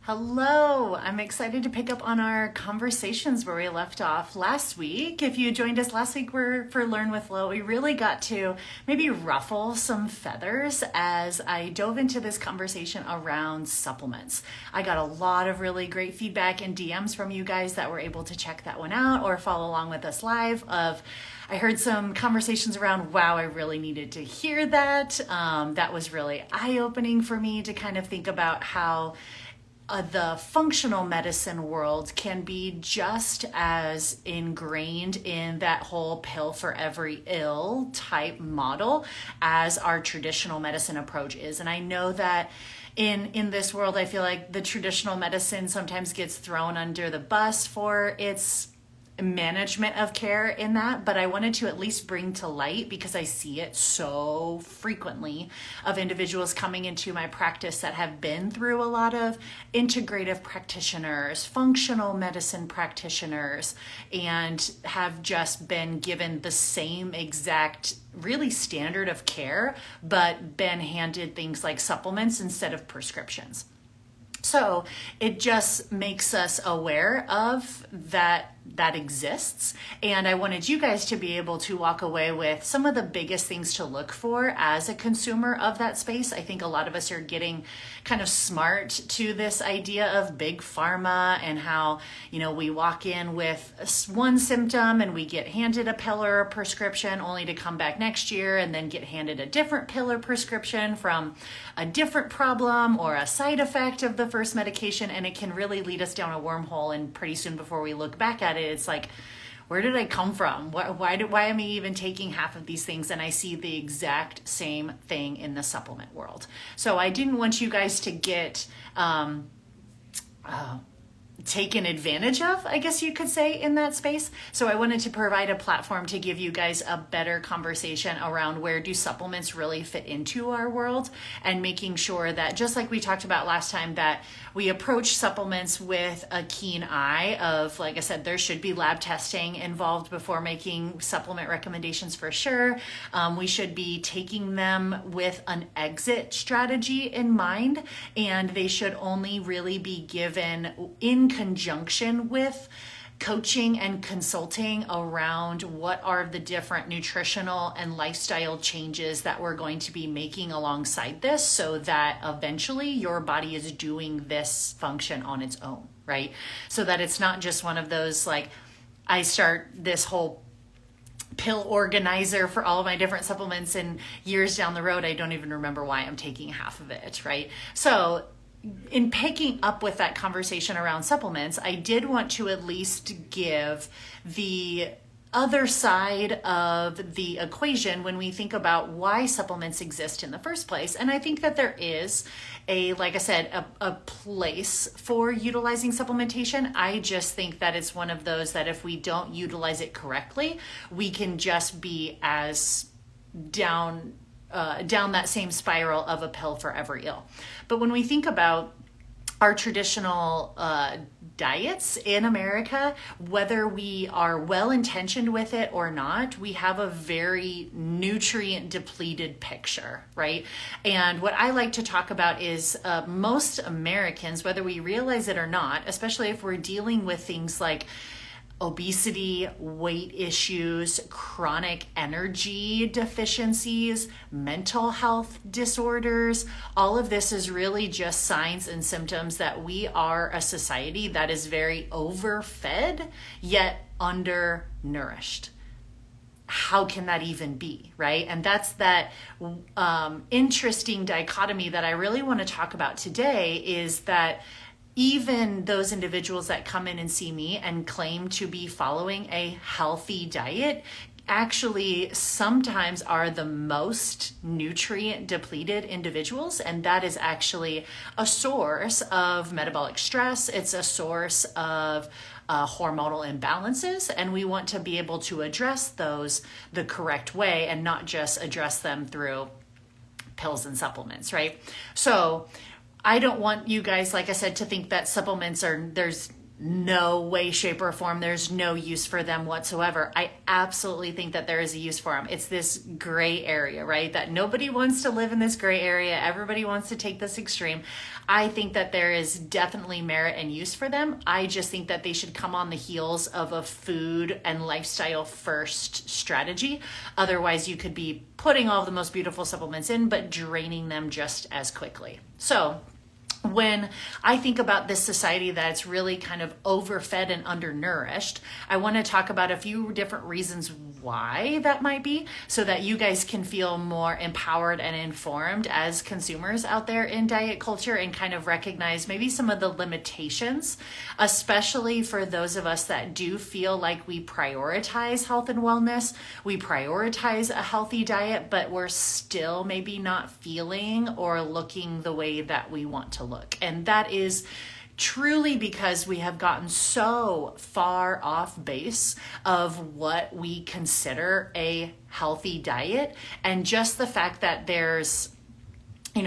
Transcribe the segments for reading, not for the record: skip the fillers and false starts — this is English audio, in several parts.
Hello, I'm excited to pick up on our conversations where we left off last week. If you joined us last week for Learn with Lo, we really got to maybe ruffle some feathers as I dove into this conversation around supplements. I got a lot of really great feedback and DMs from you guys that were able to check that one out or follow along with us live I heard some conversations around, wow, I really needed to hear that. That was really eye-opening for me to kind of think about how the functional medicine world can be just as ingrained in that whole pill for every ill type model as our traditional medicine approach is. And I know that in this world, I feel like the traditional medicine sometimes gets thrown under the bus for its management of care in that, but I wanted to at least bring to light, because I see it so frequently, of individuals coming into my practice that have been through a lot of integrative practitioners, functional medicine practitioners, and have just been given the same exact really standard of care, but been handed things like supplements instead of prescriptions. So it just makes us aware of that exists. And I wanted you guys to be able to walk away with some of the biggest things to look for as a consumer of that space. I think a lot of us are getting kind of smart to this idea of big pharma and how, we walk in with one symptom and we get handed a pill or a prescription only to come back next year and then get handed a different pill or prescription from a different problem or a side effect of the first medication. And it can really lead us down a wormhole. And pretty soon before we look back at it, it's like, where did I come from? Why am I even taking half of these things? And I see the exact same thing in the supplement world. So I didn't want you guys to get taken advantage of, I guess you could say, in that space. So I wanted to provide a platform to give you guys a better conversation around where do supplements really fit into our world, and making sure that, just like we talked about last time, that we approach supplements with a keen eye of, like I said, there should be lab testing involved before making supplement recommendations for sure. We should be taking them with an exit strategy in mind, and they should only really be given in conjunction with coaching and consulting around what are the different nutritional and lifestyle changes that we're going to be making alongside this, so that eventually your body is doing this function on its own, right? So that it's not just one of those, like, I start this whole pill organizer for all of my different supplements, and years down the road, I don't even remember why I'm taking half of it, right? So in picking up with that conversation around supplements, I did want to at least give the other side of the equation when we think about why supplements exist in the first place. And I think that there is like I said, a place for utilizing supplementation. I just think that it's one of those that if we don't utilize it correctly, we can just be as down that same spiral of a pill for every ill. But when we think about our traditional diets in America, whether we are well-intentioned with it or not, we have a very nutrient depleted picture, right? And what I like to talk about is most Americans, whether we realize it or not, especially if we're dealing with things like obesity, weight issues, chronic energy deficiencies, mental health disorders, all of this is really just signs and symptoms that we are a society that is very overfed, yet undernourished. How can that even be, right? And that's that interesting dichotomy that I really want to talk about today, is that even those individuals that come in and see me and claim to be following a healthy diet actually sometimes are the most nutrient depleted individuals. And that is actually a source of metabolic stress. It's a source of hormonal imbalances. And we want to be able to address those the correct way and not just address them through pills and supplements, right? So I don't want you guys, like I said, to think that supplements are, there's no way, shape, or form there's no use for them whatsoever. I absolutely think that there is a use for them. It's this gray area, right? That nobody wants to live in this gray area. Everybody wants to take this extreme. I think that there is definitely merit and use for them. I just think that they should come on the heels of a food and lifestyle first strategy. Otherwise, you could be putting all the most beautiful supplements in, but draining them just as quickly. So when I think about this society that's really kind of overfed and undernourished, I want to talk about a few different reasons why that might be, so that you guys can feel more empowered and informed as consumers out there in diet culture, and kind of recognize maybe some of the limitations, especially for those of us that do feel like we prioritize health and wellness, we prioritize a healthy diet, but we're still maybe not feeling or looking the way that we want to look. And that is truly because we have gotten so far off base of what we consider a healthy diet. And just the fact that there's,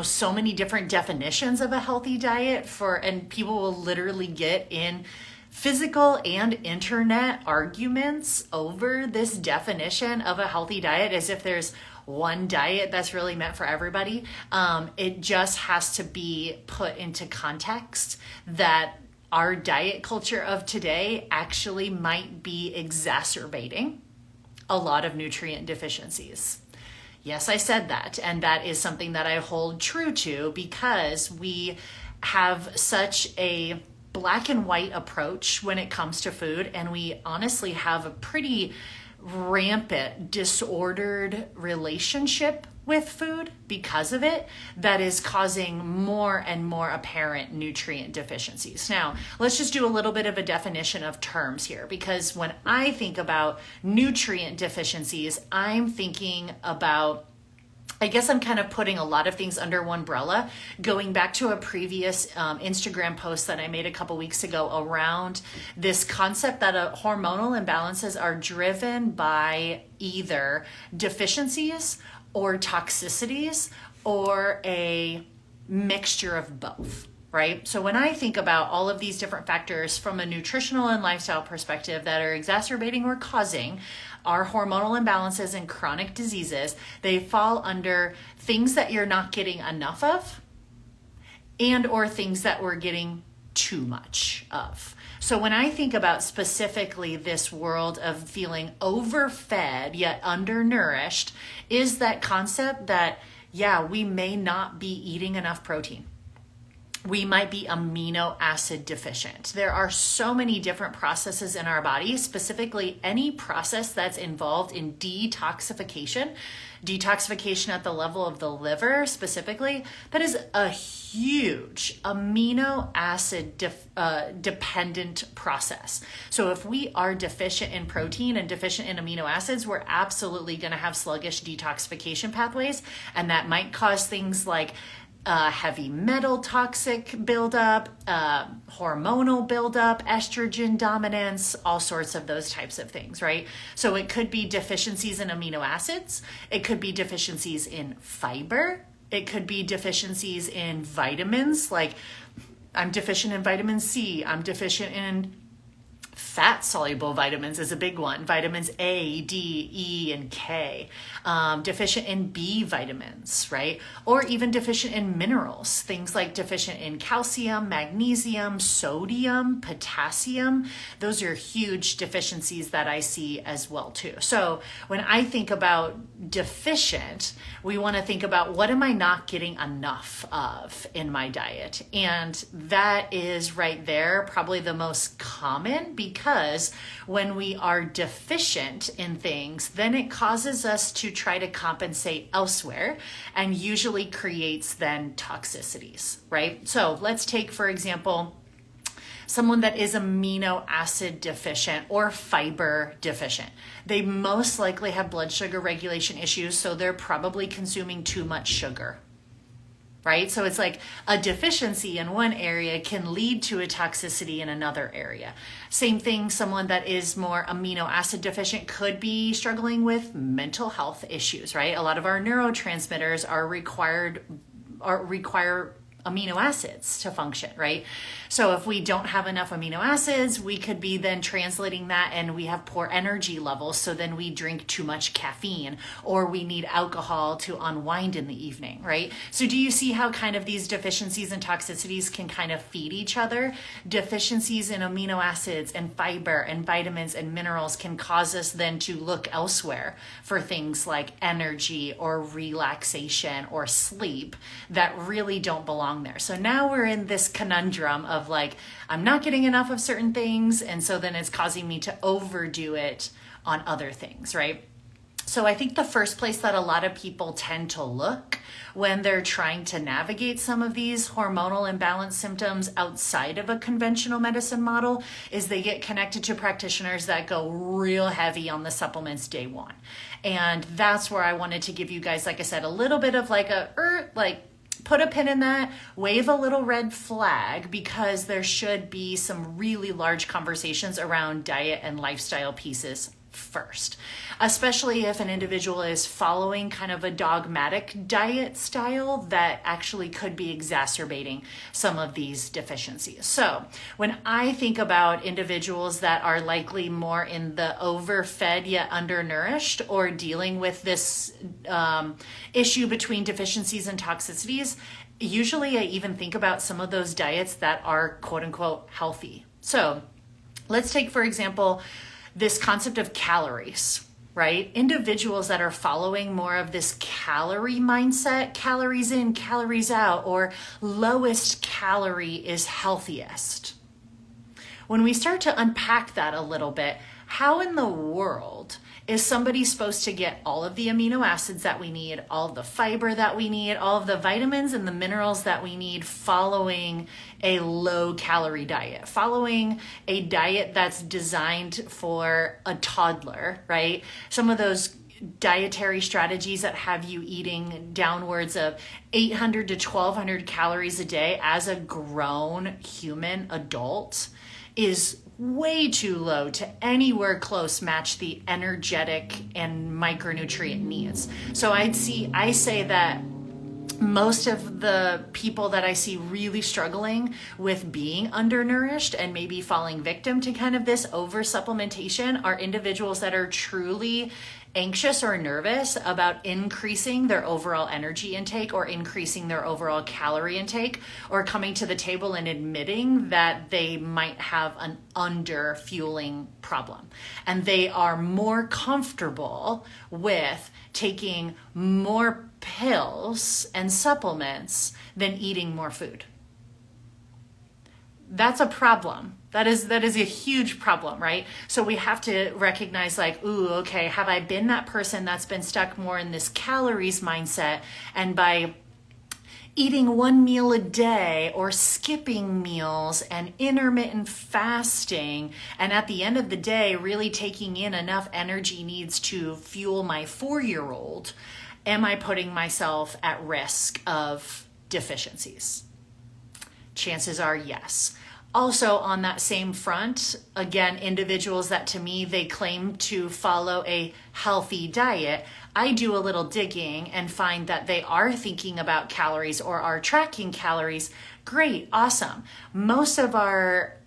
so many different definitions of a healthy diet and people will literally get in physical and internet arguments over this definition of a healthy diet, as if there's one diet that's really meant for everybody. It just has to be put into context that our diet culture of today actually might be exacerbating a lot of nutrient deficiencies. Yes, I said that. And that is something that I hold true to, because we have such a black and white approach when it comes to food. And we honestly have a pretty rampant, disordered relationship with food because of it, that is causing more and more apparent nutrient deficiencies. Now, let's just do a little bit of a definition of terms here, because when I think about nutrient deficiencies, I'm thinking about, I guess I'm kind of putting a lot of things under one umbrella, going back to a previous Instagram post that I made a couple weeks ago around this concept that hormonal imbalances are driven by either deficiencies or toxicities or a mixture of both. Right? So when I think about all of these different factors from a nutritional and lifestyle perspective that are exacerbating or causing our hormonal imbalances and chronic diseases, they fall under things that you're not getting enough of, and or things that we're getting too much of. So when I think about specifically this world of feeling overfed yet undernourished, is that concept that, we may not be eating enough protein. We might be amino acid deficient. There are so many different processes in our body, specifically any process that's involved in detoxification at the level of the liver specifically. That is a huge amino acid dependent process. So if we are deficient in protein and deficient in amino acids, we're absolutely going to have sluggish detoxification pathways. And that might cause things like heavy metal toxic buildup, hormonal buildup, estrogen dominance, all sorts of those types of things, right? So it could be deficiencies in amino acids. It could be deficiencies in fiber. It could be deficiencies in vitamins, like I'm deficient in vitamin C. I'm deficient in fat-soluble vitamins is a big one. Vitamins A, D, E, and K. Deficient in B vitamins, right? Or even deficient in minerals. Things like deficient in calcium, magnesium, sodium, potassium. Those are huge deficiencies that I see as well too. So when I think about deficient, we want to think about, what am I not getting enough of in my diet? And that is right there probably the most common, because when we are deficient in things, then it causes us to try to compensate elsewhere, and usually creates then toxicities, right? So let's take, for example, someone that is amino acid deficient or fiber deficient. They most likely have blood sugar regulation issues, so they're probably consuming too much sugar, right? So it's like a deficiency in one area can lead to a toxicity in another area. Same thing, someone that is more amino acid deficient could be struggling with mental health issues, right? A lot of our neurotransmitters require amino acids to function, right? So if we don't have enough amino acids, we could be then translating that and we have poor energy levels. So then we drink too much caffeine or we need alcohol to unwind in the evening, right? So do you see how kind of these deficiencies and toxicities can kind of feed each other? Deficiencies in amino acids and fiber and vitamins and minerals can cause us then to look elsewhere for things like energy or relaxation or sleep that really don't belong there. So now we're in this conundrum of like, I'm not getting enough of certain things, and so then it's causing me to overdo it on other things, right? So I think the first place that a lot of people tend to look when they're trying to navigate some of these hormonal imbalance symptoms outside of a conventional medicine model is they get connected to practitioners that go real heavy on the supplements day one. And that's where I wanted to give you guys, like I said, a little bit of like put a pin in that, wave a little red flag, because there should be some really large conversations around diet and lifestyle pieces first, especially if an individual is following kind of a dogmatic diet style that actually could be exacerbating some of these deficiencies. So when I think about individuals that are likely more in the overfed yet undernourished, or dealing with this issue between deficiencies and toxicities, usually I even think about some of those diets that are quote unquote healthy. So let's take, for example, this concept of calories, right? Individuals that are following more of this calorie mindset, calories in, calories out, or lowest calorie is healthiest. When we start to unpack that a little bit, how in the world is somebody supposed to get all of the amino acids that we need, all of the fiber that we need, all of the vitamins and the minerals that we need following a low calorie diet, following a diet that's designed for a toddler, right? Some of those dietary strategies that have you eating downwards of 800 to 1200 calories a day as a grown human adult is way too low to anywhere close match the energetic and micronutrient needs. So I say that most of the people that I see really struggling with being undernourished and maybe falling victim to kind of this over supplementation are individuals that are truly anxious or nervous about increasing their overall energy intake or increasing their overall calorie intake, or coming to the table and admitting that they might have an under fueling problem. And they are more comfortable with taking more pills and supplements than eating more food. That's a problem. That is a huge problem, right? So we have to recognize like, ooh, okay, have I been that person that's been stuck more in this calories mindset, and by eating one meal a day or skipping meals and intermittent fasting, and at the end of the day, really taking in enough energy needs to fuel my 4-year-old, am I putting myself at risk of deficiencies? Chances are yes. Also on that same front, again, individuals that to me, they claim to follow a healthy diet, I do a little digging and find that they are thinking about calories or are tracking calories. Great, awesome. Most of our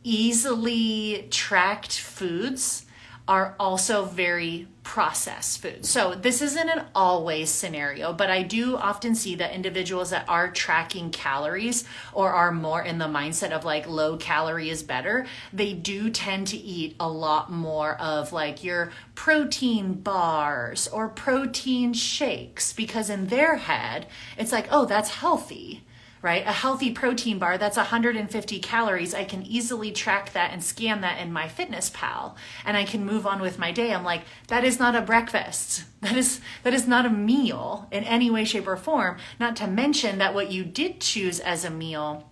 easily tracked foods are also very processed foods. So this isn't an always scenario, but I do often see that individuals that are tracking calories or are more in the mindset of like low calorie is better, they do tend to eat a lot more of like your protein bars or protein shakes, because in their head, it's like, oh, that's healthy. Right? A healthy protein bar, that's 150 calories. I can easily track that and scan that in MyFitnessPal, and I can move on with my day. I'm like, that is not a breakfast. That is not a meal in any way, shape, or form. Not to mention that what you did choose as a meal,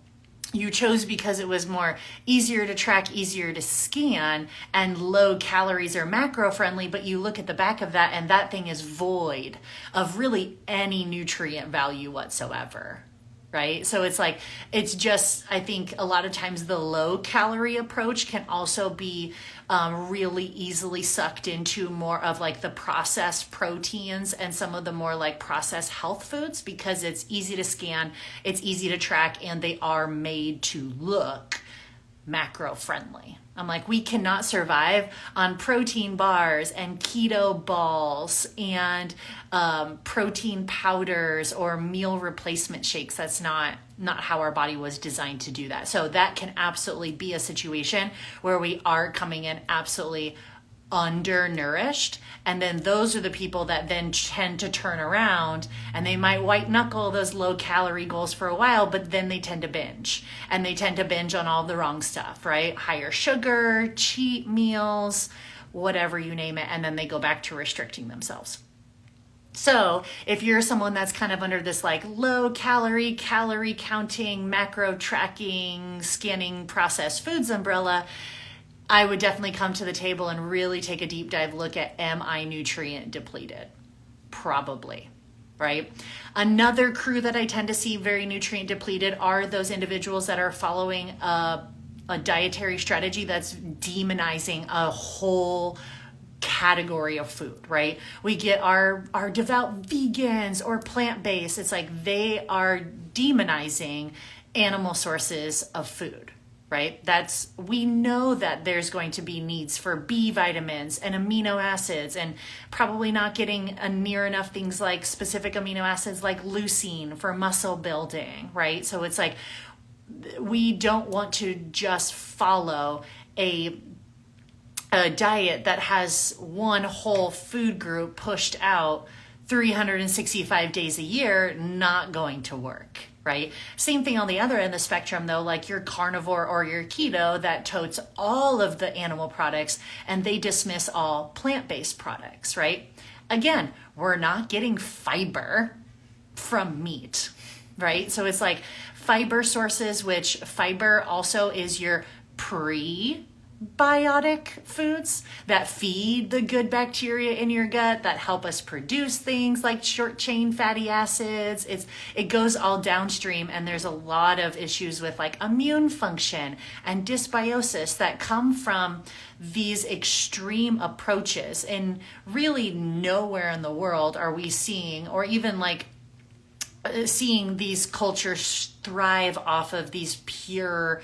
you chose because it was more easier to track, easier to scan, and low calories or macro friendly, but you look at the back of that and that thing is void of really any nutrient value whatsoever. right? So it's like, it's just, I think a lot of times the low calorie approach can also be really easily sucked into more of like the processed proteins and some of the more like processed health foods, because it's easy to scan, it's easy to track, and they are made to look macro friendly. I'm like, we cannot survive on protein bars and keto balls and protein powders or meal replacement shakes. That's not how our body was designed to do that. So that can absolutely be a situation where we are coming in absolutely undernourished, and then those are the people that then tend to turn around and they might white knuckle those low calorie goals for a while, but then they tend to binge, and they tend to binge on all the wrong stuff, right? Higher sugar, cheat meals, whatever you name it, and then they go back to restricting themselves. So if you're someone that's kind of under this like low calorie counting, macro tracking, scanning processed foods umbrella, I would definitely come to the table and really take a deep dive look at, am I nutrient depleted? Probably, right? Another crew that I tend to see very nutrient depleted are those individuals that are following a dietary strategy that's demonizing a whole category of food, right? We get our devout vegans or plant-based. It's like they are demonizing animal sources of food, right? We know that there's going to be needs for B vitamins and amino acids, and probably not getting near enough things like specific amino acids like leucine for muscle building, right? So it's like, we don't want to just follow a diet that has one whole food group pushed out 365 days a year, not going to work, right? Same thing on the other end of the spectrum though, like your carnivore or your keto that totes all of the animal products and they dismiss all plant-based products, right? Again, we're not getting fiber from meat, right? So it's like fiber sources, which fiber also is your prebiotic foods that feed the good bacteria in your gut that help us produce things like short chain fatty acids. It goes all downstream, and there's a lot of issues with like immune function and dysbiosis that come from these extreme approaches. And really nowhere in the world are we seeing, or even like seeing these cultures thrive off of these pure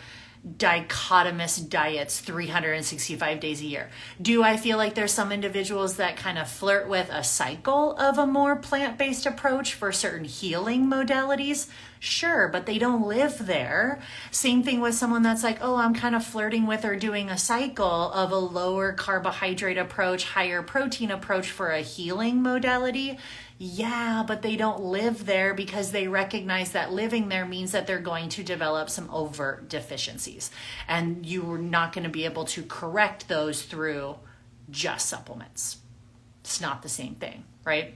dichotomous diets 365 days a year. Do I feel like there's some individuals that kind of flirt with a cycle of a more plant-based approach for certain healing modalities? Sure, but they don't live there. Same thing with someone that's like, oh, I'm kind of flirting with or doing a cycle of a lower carbohydrate approach, higher protein approach for a healing modality. Yeah, but they don't live there because they recognize that living there means that they're going to develop some overt deficiencies. And you're not going to be able to correct those through just supplements. It's not the same thing, right?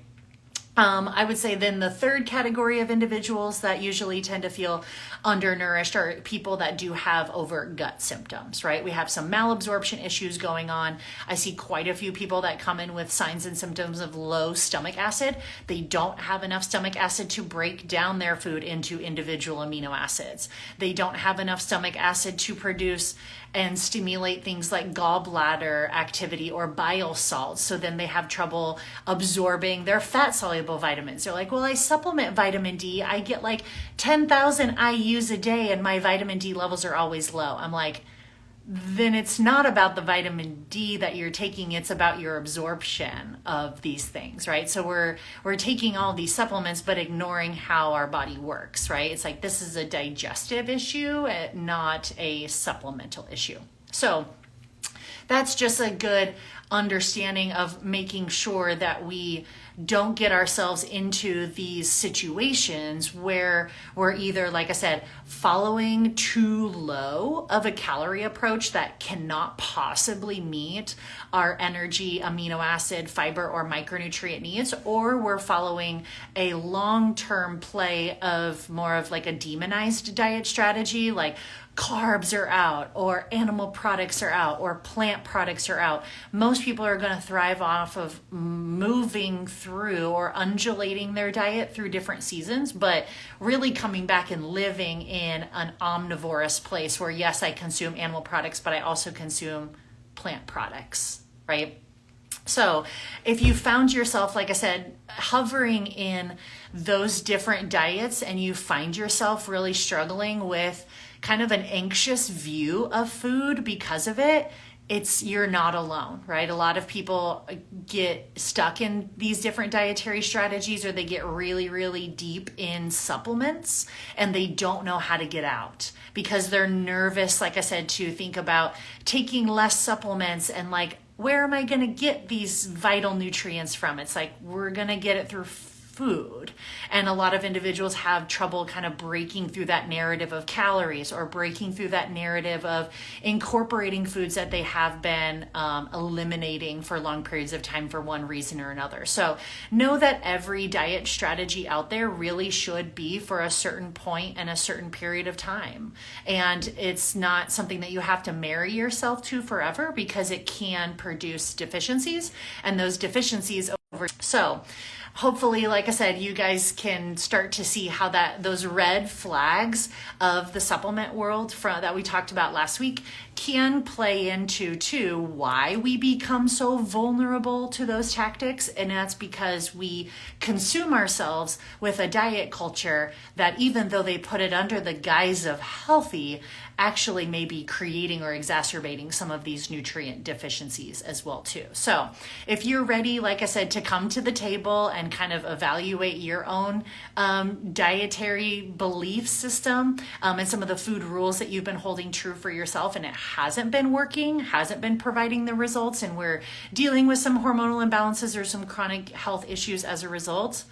I would say then the third category of individuals that usually tend to feel undernourished are people that do have overt gut symptoms, right? We have some malabsorption issues going on. I see quite a few people that come in with signs and symptoms of low stomach acid. They don't have enough stomach acid to break down their food into individual amino acids. They don't have enough stomach acid to produce and stimulate things like gallbladder activity or bile salts. So then they have trouble absorbing their fat soluble vitamins. They're like, well, I supplement vitamin D. I get like 10,000 IUs a day and my vitamin D levels are always low. I'm like, then it's not about the vitamin D that you're taking, it's about your absorption of these things, right? So we're taking all these supplements but ignoring how our body works, right? It's like, this is a digestive issue, not a supplemental issue. So that's just a good understanding of making sure that we don't get ourselves into these situations where we're either, like I said, following too low of a calorie approach that cannot possibly meet our energy, amino acid, fiber, or micronutrient needs, or we're following a long-term play of more of like a demonized diet strategy, like carbs are out, or animal products are out, or plant products are out. Most people are going to thrive off of moving through through or undulating their diet through different seasons, but really coming back and living in an omnivorous place where, yes, I consume animal products, but I also consume plant products, right? So if you found yourself, like I said, hovering in those different diets and you find yourself really struggling with kind of an anxious view of food because of it, you're not alone, right? A lot of people get stuck in these different dietary strategies, or they get really, really deep in supplements and they don't know how to get out because they're nervous, like I said, to think about taking less supplements and like, where am I going to get these vital nutrients from? It's like, we're going to get it through food. And a lot of individuals have trouble kind of breaking through that narrative of calories or breaking through that narrative of incorporating foods that they have been eliminating for long periods of time for one reason or another. So know that every diet strategy out there really should be for a certain point and a certain period of time. And it's not something that you have to marry yourself to forever, because it can produce deficiencies, and those deficiencies so hopefully, like I said, you guys can start to see how those red flags of the supplement world that we talked about last week can play into too why we become so vulnerable to those tactics. And that's because we consume ourselves with a diet culture that, even though they put it under the guise of healthy, actually may be creating or exacerbating some of these nutrient deficiencies as well too. So if you're ready, like I said, to come to the table and kind of evaluate your own dietary belief system and some of the food rules that you've been holding true for yourself, and it hasn't been working, hasn't been providing the results, and we're dealing with some hormonal imbalances or some chronic health issues as a result,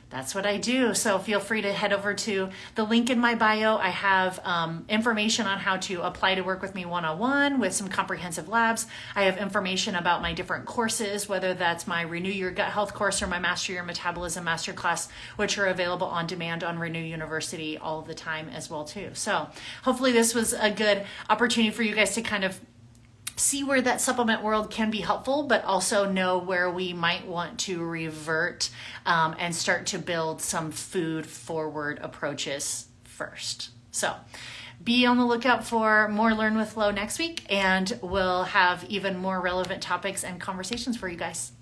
that's what I do. So feel free to head over to the link in my bio. I have information on how to apply to work with me one-on-one with some comprehensive labs. I have information about my different courses, whether that's my Renew Your Gut Health course or my Master Your Metabolism Masterclass, which are available on demand on Renew University all the time as well too. So hopefully this was a good opportunity for you guys to kind of see where that supplement world can be helpful, but also know where we might want to revert and start to build some food forward approaches first. So be on the lookout for more Learn with Lo next week, and we'll have even more relevant topics and conversations for you guys.